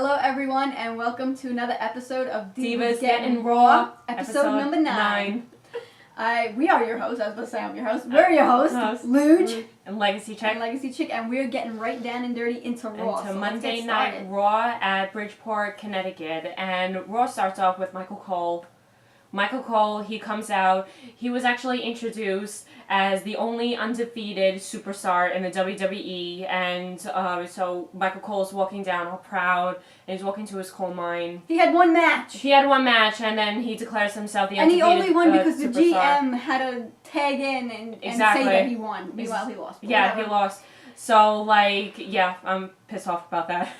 Hello everyone and welcome to another episode of Divas Gettin Raw, episode number 9. We are your hosts. I was about to say I'm your host. We're your hosts, Luge and Legacy Chick, and we're getting right down and dirty into Raw. Into so Monday Night Raw at Bridgeport, Connecticut. And Raw starts off with Michael Cole. He comes out. He was actually introduced as the only undefeated superstar in the WWE, and so Michael Cole's walking down all proud, and he's walking to his coal mine. He had one match, and then he declares himself the undefeated and he only won because the superstar. GM had to tag in and say that he won. Meanwhile, he lost. He lost. So, I'm pissed off about that.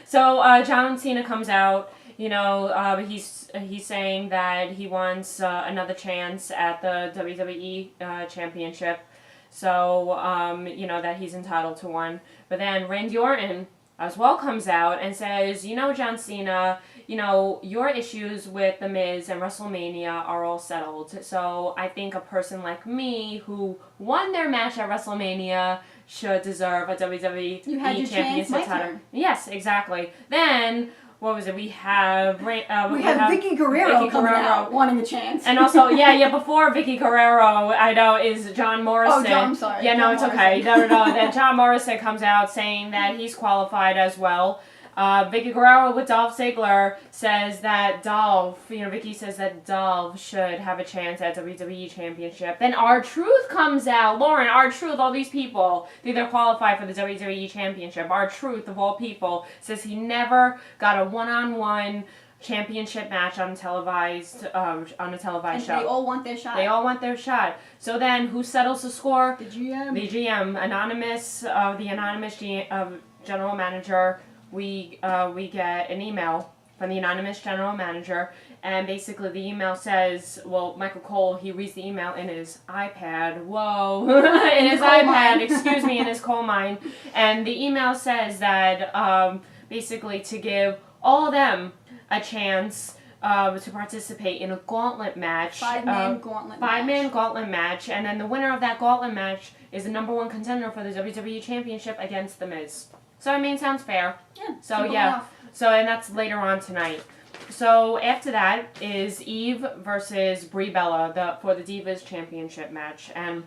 So, John Cena comes out. He's saying that he wants another chance at the WWE Championship. So, that he's entitled to one. But then Randy Orton as well comes out and says, John Cena, your issues with The Miz and WrestleMania are all settled. So I think a person like me who won their match at WrestleMania should deserve a WWE you had your Championship title. Yes, exactly. Then... what was it? We have Vicky Guerrero coming out wanting a chance. And also, before Vicky Guerrero, I know, is John Morrison. Oh, John, I'm sorry. Yeah, John no, it's Morrison. okay. No. Then John Morrison comes out saying that he's qualified as well. Vicky Guerrero with Dolph Ziggler says that Vicky says that Dolph should have a chance at WWE Championship. Then R-Truth comes out. Lauren, R-Truth, all these people think they're qualified for the WWE Championship. R-Truth, of all people, says he never got a one-on-one championship match on a televised show. They all want their shot. So then, who settles the score? The GM. The GM, the anonymous general manager. We get an email from the anonymous general manager, and basically the email says, Michael Cole, he reads the email in his iPad. Whoa. In his iPad, in his coal mine. And the email says that basically to give all of them a chance to participate in a gauntlet match. Five-man gauntlet match. And then the winner of that gauntlet match is the number one contender for the WWE Championship against The Miz. So, sounds fair. Yeah. And that's later on tonight. So, after that is Eve versus Brie Bella for the Divas Championship match. And,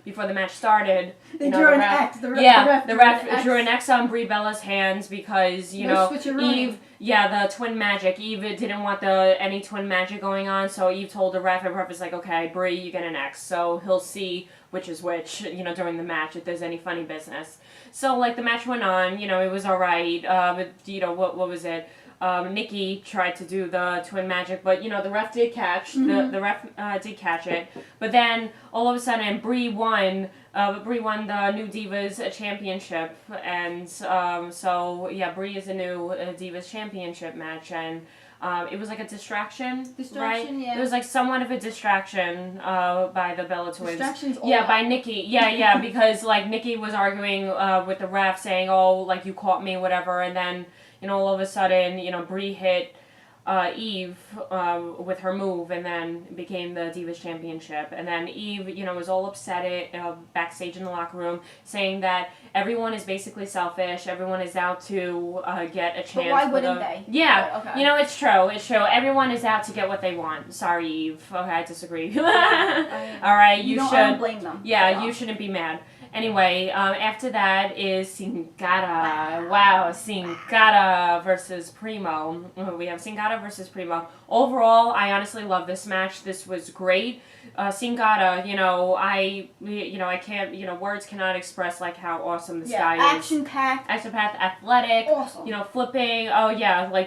before the match started... They drew an X. The ref drew an X on Brie Bella's hands because, Eve... Yeah, the twin magic. Eve didn't want any twin magic going on, so Eve told the ref, and the ref was like, okay, Brie, you get an X. So he'll see which is which, during the match, if there's any funny business. So, the match went on, it was alright, but, what was it? Nikki tried to do the twin magic, but, the ref did catch, the ref did catch it. But then, all of a sudden, Brie won the New Divas Championship, and Brie is a new Divas Championship match, and it was like a distraction, right? Yeah. It was like somewhat of a distraction by the Bella Twins. Distractions by Nikki. Because Nikki was arguing with the ref saying, you caught me, whatever, and then, all of a sudden, Brie hit Eve with her move, and then became the Divas Championship. And then Eve, was all upset backstage in the locker room, saying that everyone is basically selfish. Everyone is out to get a chance. But why wouldn't they? Yeah, okay. It's true. It's true. Everyone is out to get what they want. Sorry, Eve. Okay, I disagree. All right, I don't blame them. Yeah, you shouldn't be mad. Anyway, after that is Sin Cara. Wow, Sin Cara versus Primo. We have Sin Cara versus Primo. Overall, I honestly love this match. This was great. Sin Cara, I can't, words cannot express how awesome this guy is. Action-packed, athletic. Awesome. Flipping.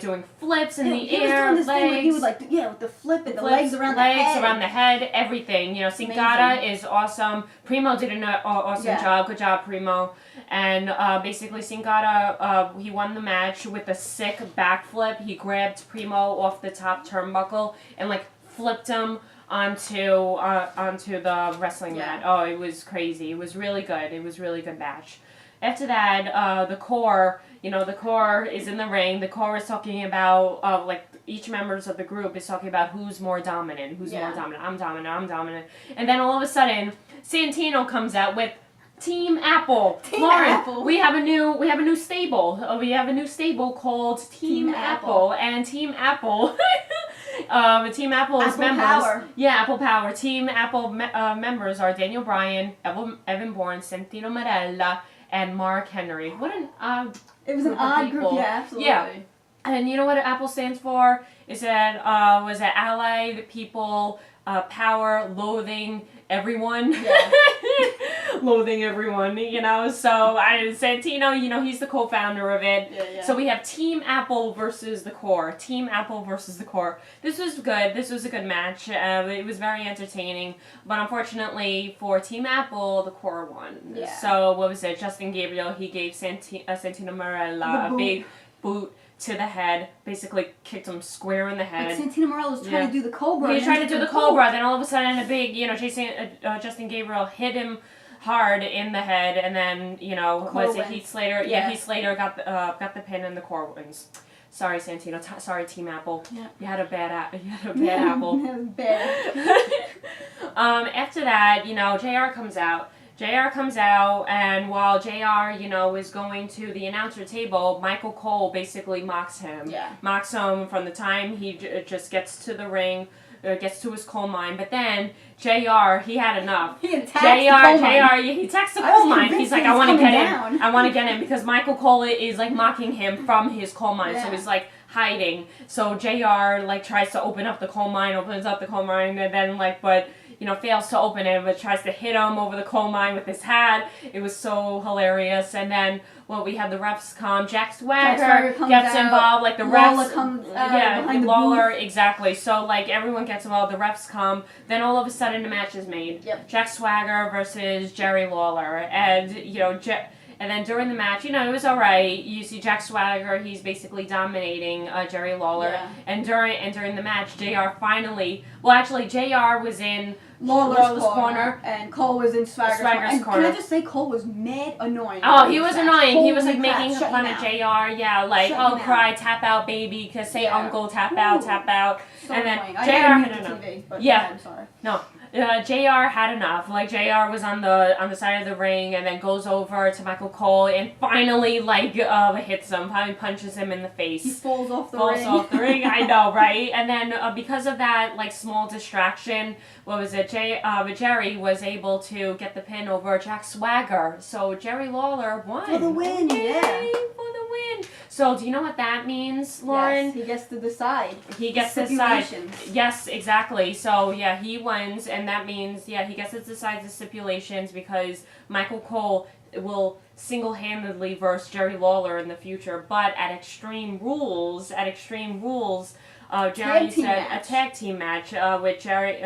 Doing flips in the air. He was doing this thing where he would with the flip and the legs around the head, everything. Sin Cara is awesome. Primo did an awesome job. Good job, Primo. And basically, Sin Cara, he won the match with a sick backflip. He grabbed Primo off the top turnbuckle and flipped him onto the wrestling mat. Oh, it was crazy. It was really good. It was a really good match. After that, the core, the core is in the ring. The core is talking about, each members of the group is talking about who's more dominant. I'm dominant. And then all of a sudden, Santino comes out with Team Apple. Team Lauren, Apple. we have a new stable. We have a new stable called Team Apple. And Team Apple Team Apple's Apple members. Power. Yeah, Apple Power. Team Apple members are Daniel Bryan, Evan Bourne, Santino Marella, and Mark Henry. What an odd It was an odd group, yeah, absolutely. Yeah. And you know what Apple stands for? Is that was it Allied People Power Loathing Everyone? Yeah. Loathing everyone, you know. So Santino, you know, he's the co-founder of it. Yeah. So we have Team Apple versus the Core. Team Apple versus the Core. This was good. This was a good match. It was very entertaining. But unfortunately for Team Apple, the Core won. Yeah. So what was it? Justin Gabriel, he gave Santino Marella a big boot to the head, basically kicked him square in the head. Like Santino Marella was trying to do the Cobra. He tried to do the Cobra, then all of a sudden a big, you know, Justin Gabriel hit him hard in the head, and then, you know, was it Heath Slater? Yeah, Heath Slater got the pin and the Core wins. Sorry, Santino. Sorry, Team Apple. Yeah. You had a bad apple. Bad. After that, you know, JR comes out. And while JR, you know, is going to the announcer table, Michael Cole basically mocks him. Yeah. Mocks him from the time he just gets to the ring, gets to his coal mine. But then JR, he had enough. He attacks the coal mine. He attacks the coal mine. He's like, I want to get down. him. I want to get him because Michael Cole is like mocking him from his coal mine. Yeah. So he's like hiding. So JR like tries to open up the coal mine, opens up the coal mine, and then like, but you know, fails to open it, but tries to hit him over the coal mine with his hat. It was so hilarious. And then, well, we had the refs come. Jack Swagger gets involved. Like the refs, comes behind Lawler, the booth. Exactly. So like everyone gets involved. The refs come. Then all of a sudden, the match is made. Yep. Jack Swagger versus Jerry Lawler, and you know, and then during the match, you know, it was all right. You see Jack Swagger, he's basically dominating Jerry Lawler. Yeah. And during the match, JR finally, well, actually, JR was in Lawler's corner, and Cole was in Swagger's corner. corner. Can I just say Cole was mad annoying? Oh, he was annoying. Holy He was like crap, making shut fun him of out. JR. Yeah, like, Shut oh, him cry, out. tap out, baby, cause say Yeah. uncle, tap out, tap out. So and then annoying. JR I gotta had mute the enough. TV, but Yeah. I'm sorry. No. JR had enough. Like JR was on the side of the ring and then goes over to Michael Cole and finally like hits him, probably punches him in the face. He falls off the Falls ring. off the ring, I know, right? And then because of that like small distraction, what was it? Jerry was able to get the pin over Jack Swagger. So Jerry Lawler won. For the win, Yay, yeah. for the win. So do you know what that means, Lauren? Yes, he gets to decide. He gets to decide. Stipulations. Yes, exactly. So yeah, he wins, and that means he gets to decide the stipulations because Michael Cole will single-handedly verse Jerry Lawler in the future. But at Extreme Rules, Jerry said a tag team match with Jerry,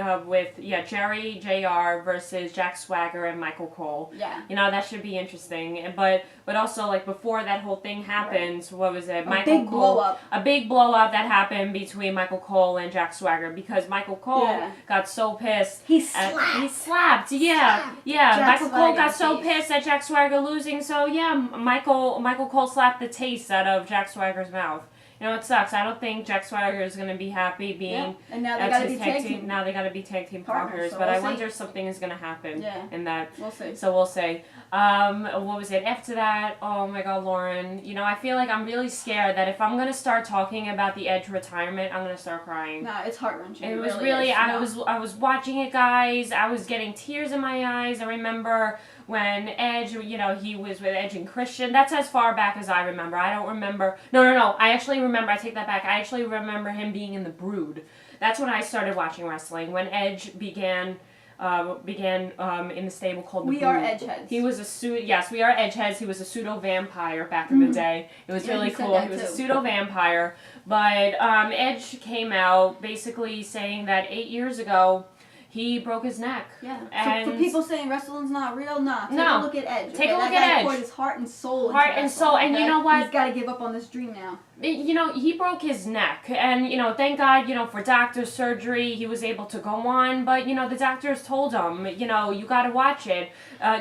Jerry JR versus Jack Swagger and Michael Cole. Yeah. You know, that should be interesting. But also like before that whole thing happens, what was it? A big blow up. A big blow up that happened between Michael Cole and Jack Swagger because Michael Cole got so pissed. He slapped. Yeah. Jack Michael Cole got Swagger so pissed at Jack Swagger losing, so yeah, Michael Cole slapped the taste out of Jack Swagger's mouth. You know, it sucks. I don't think Jack Swagger is going to be happy being and now they gotta be tag team. Now they got to be tag team partners. So but we'll I see. wonder if something is going to happen in that. We'll see. So we'll see. What was it? After that, oh my God, Lauren. You know, I feel like I'm really scared that if I'm going to start talking about the Edge retirement, I'm going to start crying. Nah, it's heart-wrenching. It was really, I was watching it, guys. I was getting tears in my eyes. I remember when Edge, you know, he was with Edge and Christian. That's as far back as I remember. I don't remember. No. I actually remember. I take that back. I actually remember him being in the Brood. That's when I started watching wrestling. When Edge began in the stable called the Brood. We are Edgeheads. He was we are Edgeheads. He was a pseudo-vampire back in the day. It was really cool. He was a pseudo-vampire. But Edge came out basically saying that 8 years ago, he broke his neck. Yeah. And for people saying wrestling's not real, take a look at Edge. Take a look at Edge. That guy poured his heart and soul into and soul. And you know what? He's got to give up on this dream now. You know, he broke his neck. And, you know, thank God, you know, for doctor surgery, he was able to go on. But, you know, the doctors told him, you know, you got to watch it.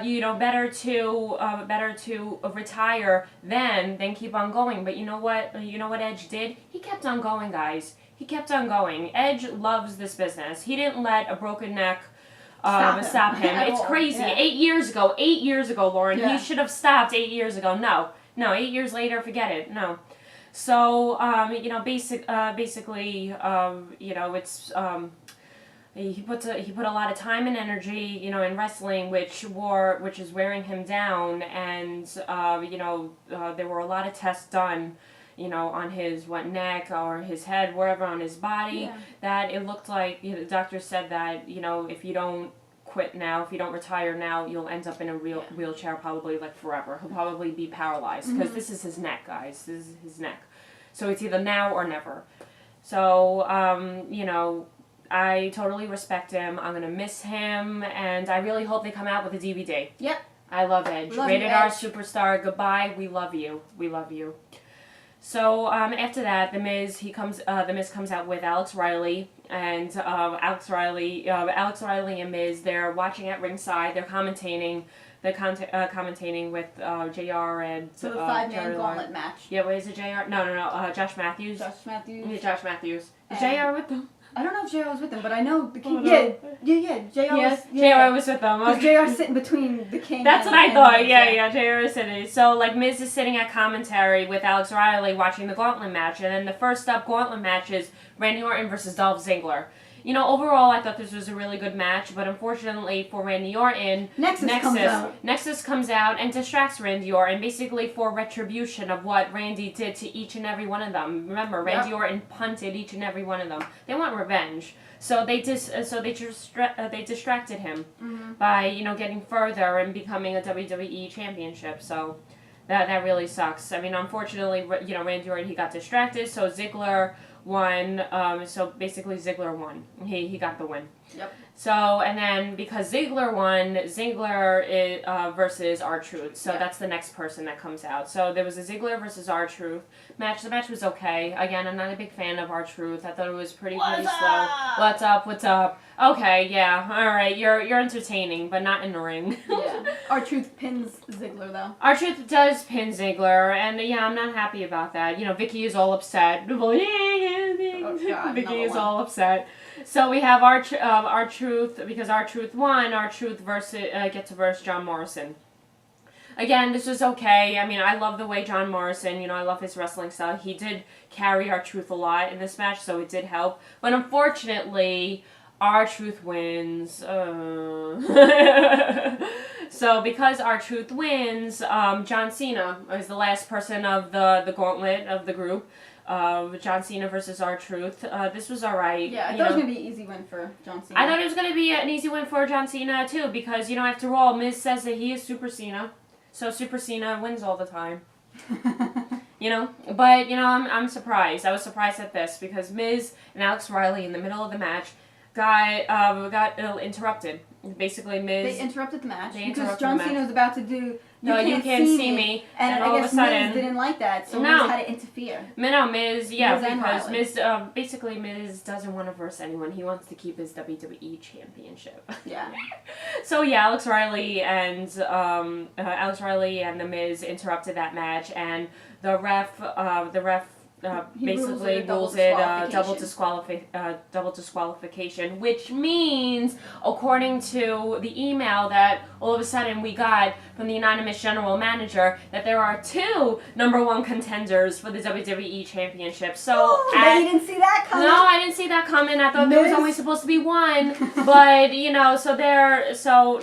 You know, better to retire than keep on going. But you know what? You know what Edge did? He kept on going, guys. He kept on going. Edge loves this business. He didn't let a broken neck stop him. It's crazy. Yeah. 8 years ago, Lauren. Yeah. He should have stopped 8 years ago. No, 8 years later, forget it. No. So, basically, it's, he put a lot of time and energy, in wrestling, which is wearing him down, and, there were a lot of tests done, on his neck or his head, wherever on his body, that it looked like, the doctor said that, if you don't quit now, if you don't retire now, you'll end up in a wheelchair probably like forever. He'll probably be paralyzed because this is his neck, guys. This is his neck. So it's either now or never. So, I totally respect him. I'm going to miss him, and I really hope they come out with a DVD. Yep. I love Edge. Rated R Superstar. Goodbye. We love you. We love you. So after that, The Miz comes out with Alex Riley, and Alex Riley and Miz, they're watching at ringside. They're commentating. They're commentating with JR and so the 5-man gauntlet match. Yeah, wait, is it JR? No, Josh Matthews. Josh Matthews. Yeah, Josh Matthews. Is JR with them? I don't know if JR was with them, but I know the King. JR was with them. Because JR's sitting between the King. That's what I thought. Yeah, JR is sitting. So Miz is sitting at commentary with Alex Riley watching the gauntlet match, and then the first up gauntlet match is Randy Orton versus Dolph Ziggler. Overall, I thought this was a really good match, but unfortunately for Randy Orton, Nexus comes out and distracts Randy Orton, basically for retribution of what Randy did to each and every one of them. Remember, Randy Orton punted each and every one of them. They want revenge, so they distracted him by getting further and becoming a WWE championship. So that really sucks. I mean, unfortunately, Randy Orton, he got distracted, so Ziggler won. So basically Ziggler won. He got the win. Yep. So, and then because Ziggler won, Ziggler is, versus R-Truth. So that's the next person that comes out. So there was a Ziggler versus R-Truth match. The match was okay. Again, I'm not a big fan of R-Truth. I thought it was pretty slow. What's up? Okay, yeah, all right. You're entertaining, but not in the ring. Yeah. R-Truth pins Ziggler though. R-Truth does pin Ziggler, and yeah, I'm not happy about that. Vicky is all upset. Oh, God, Vicky is all upset. So we have R-Truth, because R-Truth won, R-Truth gets to verse John Morrison. Again, this was okay. I mean, I love the way John Morrison, I love his wrestling style. He did carry R-Truth a lot in this match, so it did help. But unfortunately, R-Truth wins. So because R-Truth wins, John Cena is the last person of the gauntlet of the group. John Cena versus R-Truth. This was alright. Yeah, I thought it was going to be an easy win for John Cena. I thought it was going to be an easy win for John Cena, too, because, after all, Miz says that he is Super Cena. So Super Cena wins all the time. But, I'm surprised. I was surprised at this, because Miz and Alex Riley, in the middle of the match, got interrupted. Basically, Miz... They interrupted the match because John Cena was about to do... You can't see me. And all I guess of a sudden, Miz didn't like that, so Miz had to interfere. Miz, because Miz, basically Miz doesn't want to verse anyone. He wants to keep his WWE championship. Yeah. So yeah, Alex Riley and the Miz interrupted that match, and the ref basically rules it double disqualification, which means, according to the email that all of a sudden we got from the anonymous general manager, that there are 2 #1 contenders for the WWE Championship. So you didn't see that coming. No, I didn't see that coming. I thought there was only supposed to be 1, but so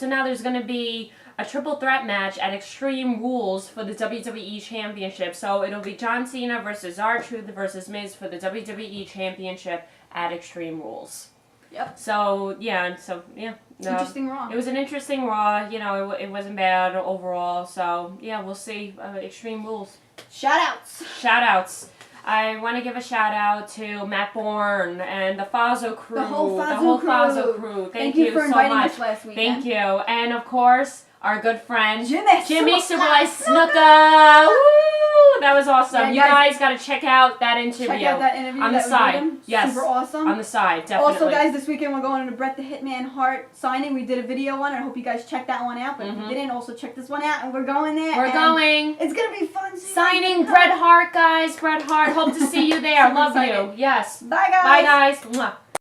now there's going to be a triple threat match at Extreme Rules for the WWE Championship. So it'll be John Cena versus R-Truth versus Miz for the WWE Championship at Extreme Rules. Yep. So, yeah. Interesting Raw. It was an interesting Raw. It wasn't bad overall. So, yeah, we'll see. Extreme Rules. Shout-outs. I want to give a shout-out to Matt Bourne and the Fazo crew. The whole Fazo crew. Thank you for so inviting much. us last week. Thank you. And, of course, our good friend Jimmy Superfly Snuka. Woo! That was awesome. Yeah, you guys got to check out that interview. Check out that interview on the side. Yes. Super awesome. On the side, definitely. Also, guys, this weekend we're going to Bret the Hitman Hart signing. We did a video on it. I hope you guys checked that one out. But if you didn't, also check this one out. And we're going there. We're going. It's going to be fun. Signing Bret Hart, guys. Bret Hart. Hope to see you there. Love you. Yes. Bye, guys. Bye, guys. Mwah.